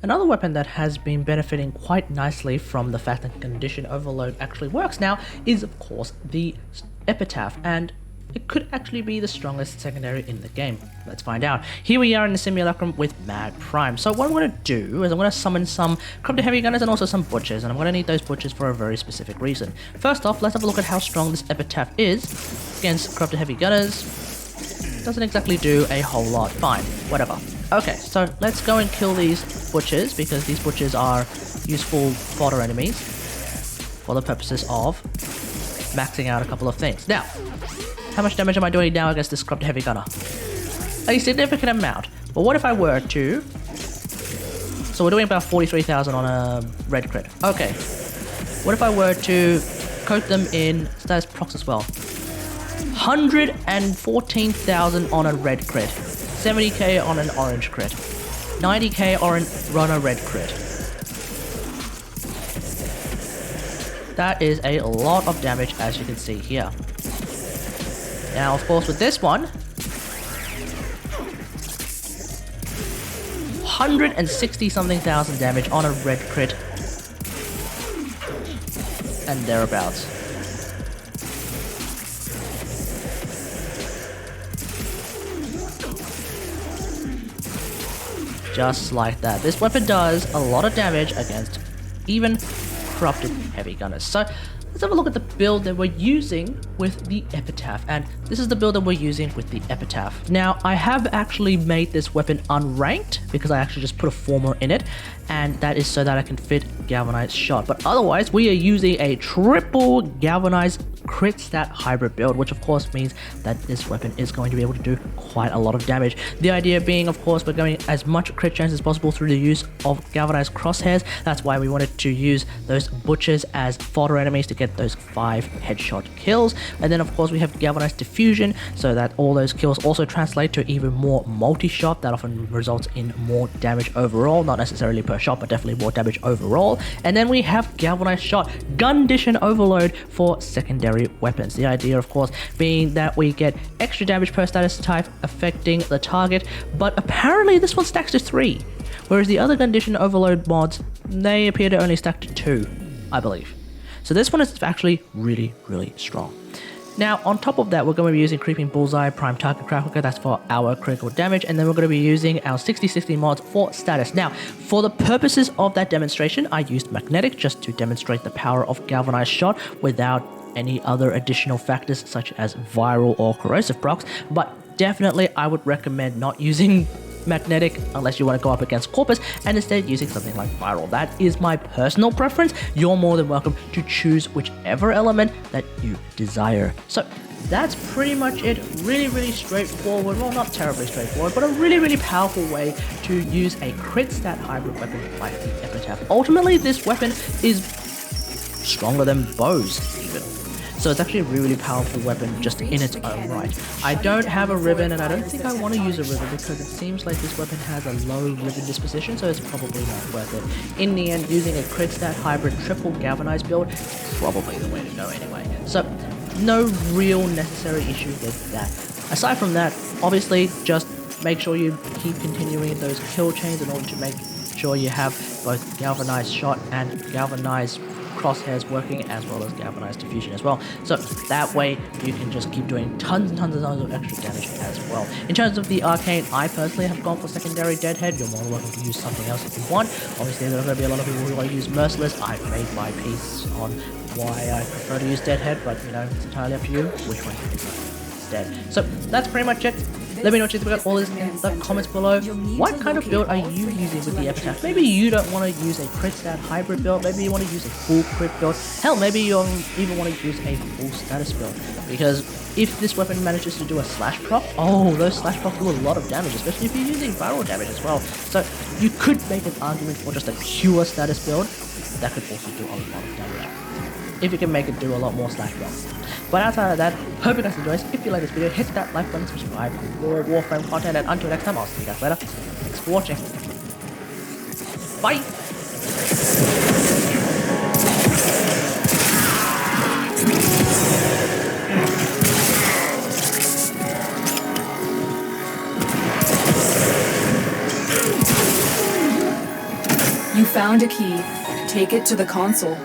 Another weapon that has been benefiting quite nicely from the fact that condition overload actually works now is of course the Epitaph, and it could actually be the strongest secondary in the game. Let's find out. Here we are in the simulacrum with Mad Prime. So what I'm going to do is I'm going to summon some corrupted heavy gunners and also some butchers, and I'm going to need those butchers for a very specific reason. First off, let's have a look at how strong this Epitaph is against corrupted heavy gunners. Doesn't exactly do a whole lot. Fine, whatever. Okay, so let's go and kill these butchers, because these butchers are useful fodder enemies for the purposes of maxing out a couple of things. Now, how much damage am I doing now against this corrupted heavy gunner? A significant amount. But what if I were to... So we're doing about 43,000 on a red crit. Okay. What if I were to coat them in status procs as well? 114,000 on a red crit. 70k on an orange crit. 90k on a red crit. That is a lot of damage, as you can see here. Now, of course, with this one, 160-something thousand damage on a red crit and thereabouts. Just like that. This weapon does a lot of damage against even corrupted heavy gunners. So let's have a look at the build that we're using with the Epitaph, and this is the build that we're using with the Epitaph. Now, I have actually made this weapon unranked because I actually just put a former in it, and that is so that I can fit galvanized shot. But otherwise, we are using a triple galvanized crit stat hybrid build, which of course means that this weapon is going to be able to do quite a lot of damage. The idea being, of course, we're going as much crit chance as possible through the use of galvanized crosshairs. That's why we wanted to use those butchers as fodder enemies to get those 5 headshot kills. And then of course we have galvanized diffusion, so that all those kills also translate to even more multi-shot. That often results in more damage overall, not necessarily per shot, but definitely more damage overall. And then we have galvanized shot, condition overload for secondary weapons. The idea, of course, being that we get extra damage per status type affecting the target, but apparently this one stacks to 3, whereas the other condition overload mods, they appear to only stack to 2, I believe. So this one is actually really, really strong. Now, on top of that, we're going to be using Creeping Bullseye, Prime Target Crackler, that's for our critical damage, and then we're going to be using our 60/60 mods for status. Now, for the purposes of that demonstration, I used Magnetic just to demonstrate the power of Galvanized Shot without any other additional factors such as viral or corrosive procs, but definitely I would recommend not using Magnetic unless you want to go up against Corpus, and instead using something like viral. That is my personal preference. You're more than welcome to choose whichever element that you desire. So that's pretty much it. Really, really straightforward. Well, not terribly straightforward, but a really, really powerful way to use a crit stat hybrid weapon like the Epitaph. Ultimately, this weapon is stronger than bows even. So it's actually a really, really powerful weapon just in its own right. I don't have a ribbon, and I don't think I want to use a ribbon because it seems like this weapon has a low ribbon disposition, so it's probably not worth it. In the end, using a crit stat hybrid triple galvanized build is probably the way to go anyway. So no real necessary issue with that. Aside from that, obviously just make sure you keep continuing those kill chains in order to make sure you have both galvanized shot and galvanized crosshairs working, as well as galvanized diffusion as well. So that way you can just keep doing tons and tons of extra damage as well. In terms of the arcane, I personally have gone for secondary Deadhead. You're more than welcome to use something else if you want. Obviously there are going to be a lot of people who want to use Merciless. I've made my piece on why I prefer to use Deadhead, but you know, it's entirely up to you which one you prefer instead. So that's pretty much it. Let me know what you think about all this in the comments below. What kind of build are you using with the Epitaph? Maybe you don't want to use a crit stat hybrid build. Maybe you want to use a full crit build. Hell, maybe you even want to use a full status build. Because if this weapon manages to do a slash proc, oh, those slash procs do a lot of damage, especially if you're using viral damage as well. So you could make an argument for just a pure status build that could also do a lot of damage, if you can make it do a lot more slash procs. But outside of that, hope you guys enjoyed. If you like this video, hit that like button, subscribe for more WarFrame content, and until next time, I'll see you guys later. Thanks for watching. Bye! You found a key. Take it to the console.